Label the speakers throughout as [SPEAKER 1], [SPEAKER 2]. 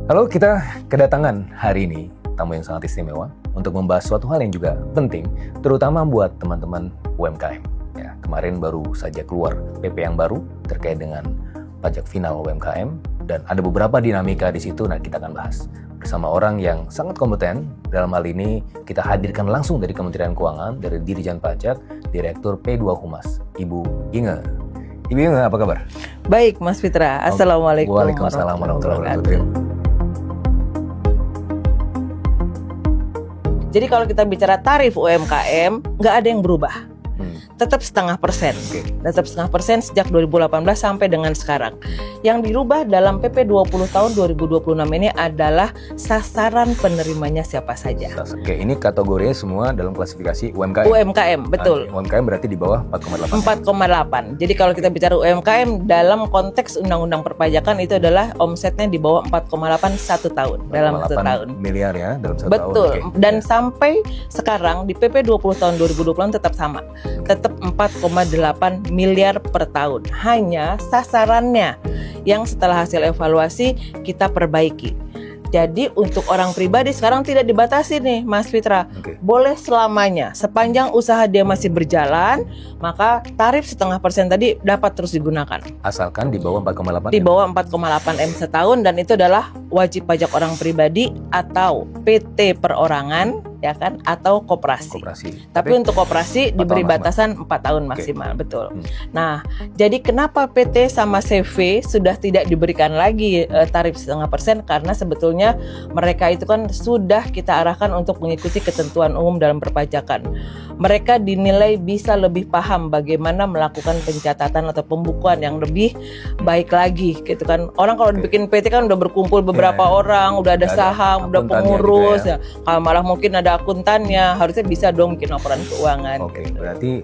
[SPEAKER 1] Halo, kita kedatangan hari ini tamu yang sangat istimewa untuk membahas suatu hal yang juga penting, terutama buat teman-teman UMKM. Ya, kemarin baru saja keluar PP yang baru terkait dengan pajak final UMKM dan ada beberapa dinamika di situ. Nah, kita akan bahas bersama orang yang sangat kompeten. Dalam hal ini kita hadirkan langsung dari Kementerian Keuangan, dari Dirjen Pajak, Direktur P2 Humas, Ibu Inge. Ibu Inge, apa kabar?
[SPEAKER 2] Baik, Mas Fitra. Assalamualaikum.
[SPEAKER 1] Waalaikumsalam warahmatullahi wabarakatuh.
[SPEAKER 2] Jadi kalau kita bicara tarif UMKM, nggak ada yang berubah. Tetap 0,5%. Tetap 0,5% sejak 2018 sampai dengan sekarang. Yang dirubah dalam PP 20 tahun 2026 ini adalah sasaran penerimanya siapa saja.
[SPEAKER 1] Oke, ini kategorinya semua dalam klasifikasi UMKM.
[SPEAKER 2] UMKM, betul.
[SPEAKER 1] UMKM berarti di bawah 4,8.
[SPEAKER 2] 4,8. Jadi kalau kita bicara UMKM dalam konteks Undang-Undang Perpajakan itu adalah omsetnya di bawah 4,8 satu tahun. Dalam satu tahun.
[SPEAKER 1] Miliar ya dalam satu tahun.
[SPEAKER 2] Betul.
[SPEAKER 1] Okay.
[SPEAKER 2] Dan sampai sekarang di PP 20 tahun 2020 tetap sama. Tetap 4,8 miliar per tahun. Hanya sasarannya yang setelah hasil evaluasi kita perbaiki. Jadi untuk orang pribadi sekarang tidak dibatasi nih Mas Fitra. Boleh selamanya. Sepanjang usaha dia masih berjalan, maka tarif 0,5% tadi dapat terus digunakan.
[SPEAKER 1] Asalkan di bawah 4,8
[SPEAKER 2] Di bawah 4,8 M setahun, dan itu adalah wajib pajak orang pribadi atau PT perorangan, ya kan, atau koperasi. Tapi untuk koperasi diberi batasan 4 tahun maksimal, betul. Nah, jadi kenapa PT sama CV sudah tidak diberikan lagi tarif 0,5%? Karena sebetulnya mereka itu kan sudah kita arahkan untuk mengikuti ketentuan umum dalam perpajakan. Mereka dinilai bisa lebih paham bagaimana melakukan pencatatan atau pembukuan yang lebih baik lagi, gitu kan. Orang kalau dibikin PT kan udah berkumpul beberapa orang, udah ada saham, udah pengurus, gitu ya. Kalau malah mungkin ada akuntannya, harusnya bisa dong bikin laporan keuangan.
[SPEAKER 1] Oke, berarti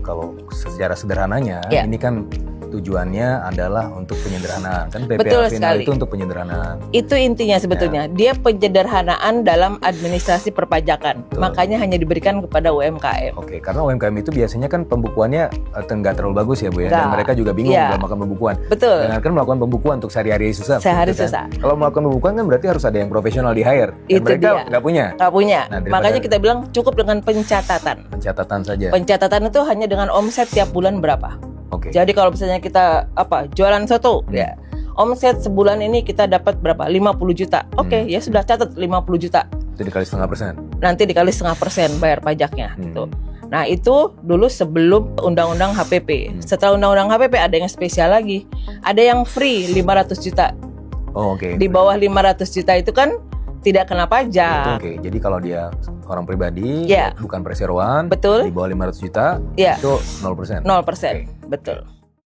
[SPEAKER 1] kalau secara sederhananya ini kan tujuannya adalah untuk penyederhanaan, kan PPA final itu untuk penyederhanaan.
[SPEAKER 2] Itu intinya sebetulnya. Dia penyederhanaan dalam administrasi perpajakan. Makanya hanya diberikan kepada UMKM.
[SPEAKER 1] Oke, karena UMKM itu biasanya kan pembukuannya nggak terlalu bagus ya Bu ya. Dan mereka juga bingung dalam melakukan pembukuan.
[SPEAKER 2] Betul.
[SPEAKER 1] Dan kan melakukan pembukuan untuk sehari-hari susah.
[SPEAKER 2] Susah.
[SPEAKER 1] Kalau melakukan pembukuan kan berarti harus ada yang profesional di hire.
[SPEAKER 2] Itu
[SPEAKER 1] mereka nggak punya.
[SPEAKER 2] Nggak punya.
[SPEAKER 1] Nah,
[SPEAKER 2] makanya kita bilang cukup dengan pencatatan.
[SPEAKER 1] Pencatatan saja.
[SPEAKER 2] Pencatatan itu hanya dengan omset tiap bulan berapa. Jadi kalau misalnya kita jualan soto ya, omset sebulan ini kita dapat berapa? 50 juta. Ya sudah, catat 50 juta.
[SPEAKER 1] Itu dikali 0,5%.
[SPEAKER 2] Nanti dikali 0,5% bayar pajaknya. Gitu. Nah itu dulu sebelum Undang-Undang HPP. Setelah Undang-Undang HPP ada yang spesial lagi. Ada yang free 500 juta. Di bawah 500 juta itu kan tidak kena pajak.
[SPEAKER 1] Jadi kalau dia orang pribadi, bukan perseroan,
[SPEAKER 2] betul,
[SPEAKER 1] di bawah 500 juta, itu 0%.
[SPEAKER 2] 0%, betul.